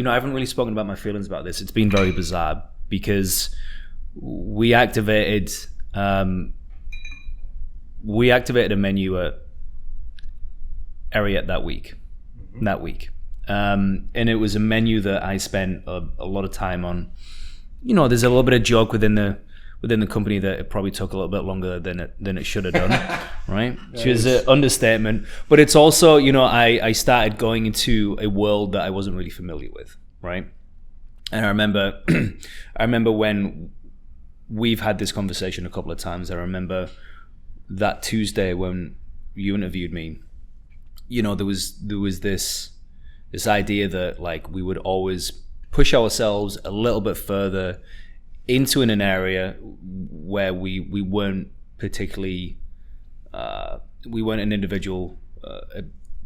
I haven't really spoken about my feelings about this. It's been very bizarre because we activated a menu at Ariete that week. And it was a menu that I spent a lot of time on. There's a little bit of joke within the company that it probably took a little bit longer than it should have done, right? Which is an understatement. But it's also, I started going into a world that I wasn't really familiar with, right? And I remember when we've had this conversation a couple of times. I remember that Tuesday when you interviewed me, there was this idea that like we would always push ourselves a little bit further into an area where we weren't particularly we weren't an individual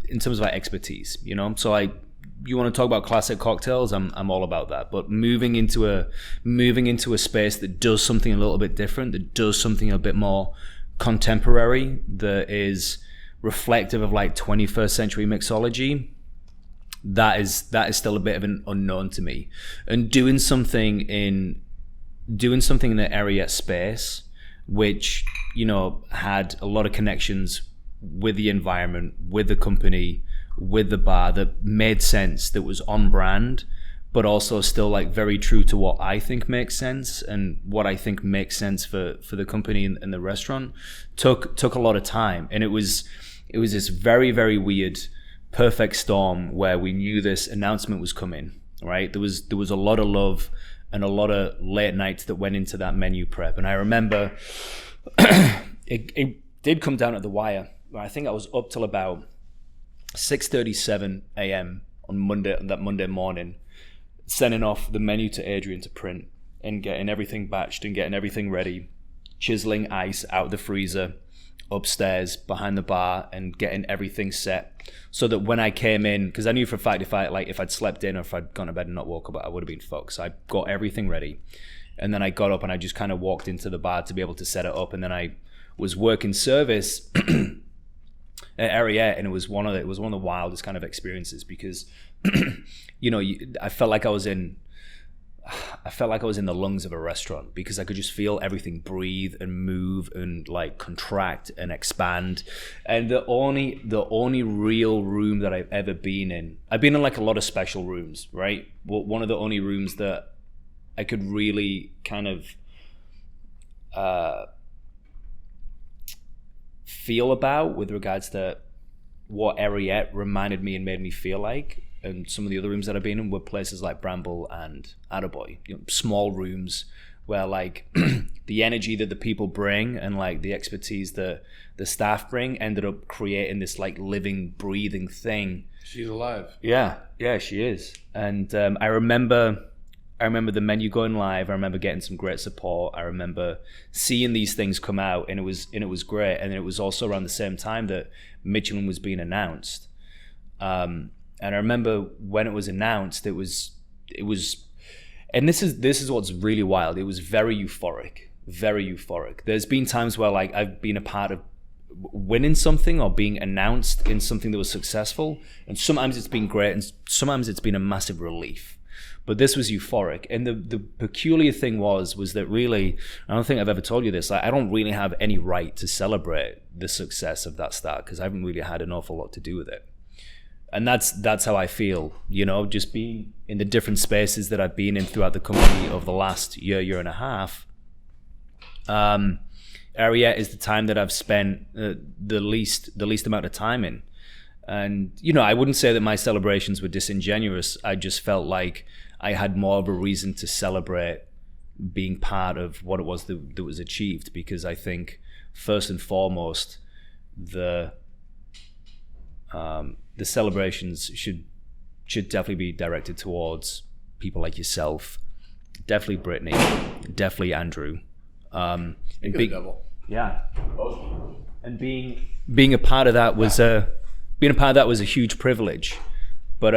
in terms of our expertise, so like you want to talk about classic cocktails, I'm all about that, but moving into a space that does something a little bit different, that does something a bit more contemporary, that is reflective of like 21st century mixology, that is still a bit of an unknown to me. And doing something in the Ariete space, which had a lot of connections with the environment, with the company, with the bar, that made sense, that was on brand, but also still like very true to what I think makes sense and what I think makes sense for the company and the restaurant, took a lot of time. And it was this very, very weird perfect storm where we knew this announcement was coming, right? There was a lot of love and a lot of late nights that went into that menu prep. And I remember it did come down at the wire. I think I was up till about 6:37 a.m. on that Monday morning, sending off the menu to Adrian to print and getting everything batched and getting everything ready, chiseling ice out the freezer upstairs behind the bar and getting everything set so that when I came in, because I knew for a fact if I'd slept in or if I'd gone to bed and not woke up, I would have been fucked. So I got everything ready, and then I got up and I just kind of walked into the bar to be able to set it up, and then I was working service at Ariete, and it was one of the wildest kind of experiences because I felt like I was in the lungs of a restaurant because I could just feel everything breathe and move and like contract and expand. And the only real room that I've ever been in, I've been in like a lot of special rooms, right? Well, one of the only rooms that I could really kind of feel about with regards to what Ariete reminded me and made me feel like, and some of the other rooms that I've been in were places like Bramble and Attaboy, small rooms where like the energy that the people bring and like the expertise that the staff bring ended up creating this like living, breathing thing. She's alive. Yeah, she is. And I remember the menu going live. I remember getting some great support. I remember seeing these things come out, and it was great. And it was also around the same time that Michelin was being announced. And I remember when it was announced, it was, and this is what's really wild. It was very euphoric. There's been times where like I've been a part of winning something or being announced in something that was successful, and sometimes it's been great, and sometimes it's been a massive relief. But this was euphoric. And the peculiar thing was that really, I don't think I've ever told you this, like, I don't really have any right to celebrate the success of that start because I haven't really had an awful lot to do with it. And that's how I feel, just being in the different spaces that I've been in throughout the company over the last year and a half. Ariete is the time that I've spent the least amount of time in. And, I wouldn't say that my celebrations were disingenuous. I just felt like I had more of a reason to celebrate being part of what it was that was achieved, because I think first and foremost, the celebrations should definitely be directed towards people like yourself, definitely Brittany, definitely Andrew, and yeah, and being a part of that was a huge privilege, but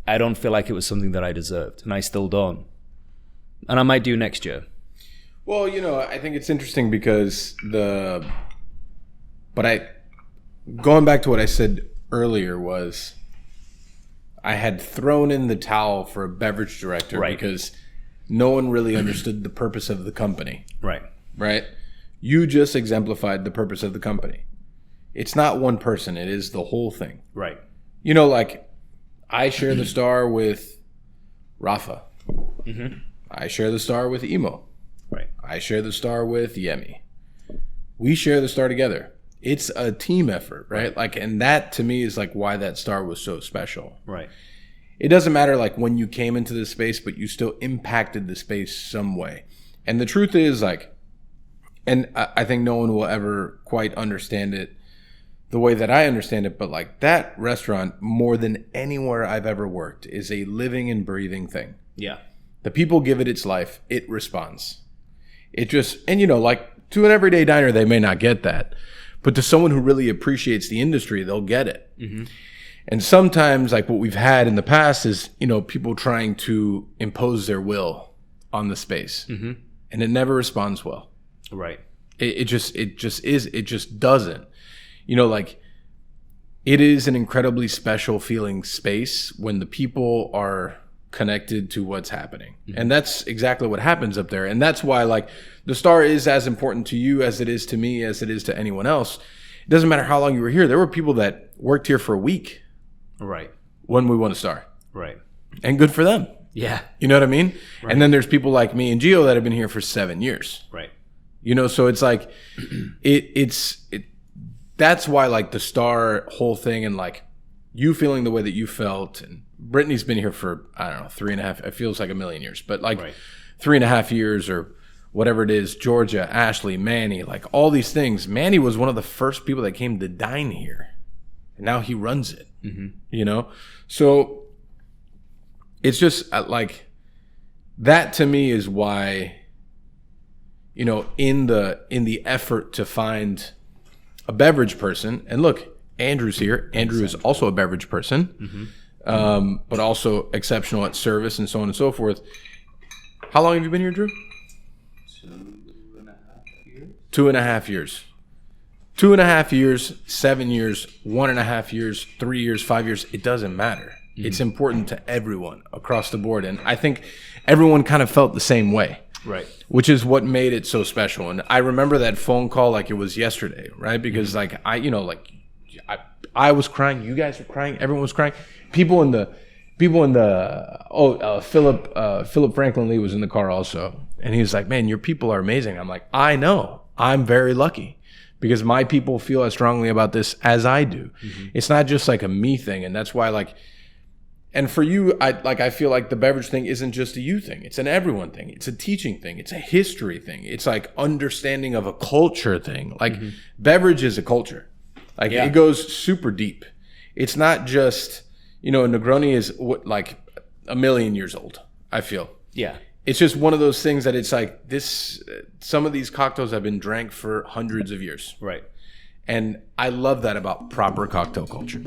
I don't feel like it was something that I deserved, and I still don't, and I might do next year. Well, I think it's interesting because going back to what I said earlier was, I had thrown in the towel for a beverage director Right. because no one really understood the purpose of the company. Right. Right? You just exemplified the purpose of the company. It's not one person, it is the whole thing. Right. You know, like, I share the star with Rafa. Mm-hmm. I share the star with Emo. Right. I share the star with Yemi. We share the star together. It's a team effort, right? Like, and that to me is like why that star was so special. Right. It doesn't matter like when you came into the space, but you still impacted the space some way. And the truth is like, and I think no one will ever quite understand it the way that I understand it, but like that restaurant, more than anywhere I've ever worked, is a living and breathing thing. Yeah. The people give it its life. It responds. It just, and you know, like to an everyday diner, they may not get that. But to someone who really appreciates the industry, they'll get it. Mm-hmm. And sometimes like what we've had in the past is, you know, people trying to impose their will on the space. Mm-hmm. And it never responds well. Right. It just doesn't. You know, like it is an incredibly special feeling space when the people are connected to what's happening. Mm-hmm. And that's exactly what happens up there. And that's why like the star is as important to you as it is to me, as it is to anyone else. It doesn't matter how long you were here. There were people that worked here for a week. Right. When we won a star. Right. And good for them. Yeah. You know what I mean? Right. And then there's people like me and Gio that have been here for 7 years. Right. You know, so it's like that's why like the star whole thing and like you feeling the way that you felt, and Brittany's been here for, I don't know, 3.5, it feels like a million years, but like 3.5 years or whatever it is, Georgia, Ashley, Manny, like all these things. Manny was one of the first people that came to dine here, and now he runs it, you know? So it's just like, that to me is why, you know, in the effort to find a beverage person, and look, Andrew's here. Andrew is also a beverage person, but also exceptional at service and so on and so forth. How long have you been here, Drew? 2.5 years. 2.5 years, 7 years, 1.5 years, 3 years, 5 years. It doesn't matter. It's important to everyone across the board. And I think everyone kind of felt the same way. Right. Which is what made it so special. And I remember that phone call like it was yesterday, right? Because like I was crying, you guys were crying, everyone was crying. Philip Franklin Lee was in the car also. And he was like, "Man, your people are amazing." I'm like, "I know. I'm very lucky because my people feel as strongly about this as I do." It's not just like a me thing. And that's why like, and for you, I feel like the beverage thing isn't just a you thing. It's an everyone thing. It's a teaching thing. It's a history thing. It's like understanding of a culture thing. Like beverage is a culture. Like it goes super deep. It's not just, you know, Negroni is like 1 million years old, I feel. Yeah. It's just one of those things that it's like this, some of these cocktails have been drank for hundreds of years. Right. And I love that about proper cocktail culture.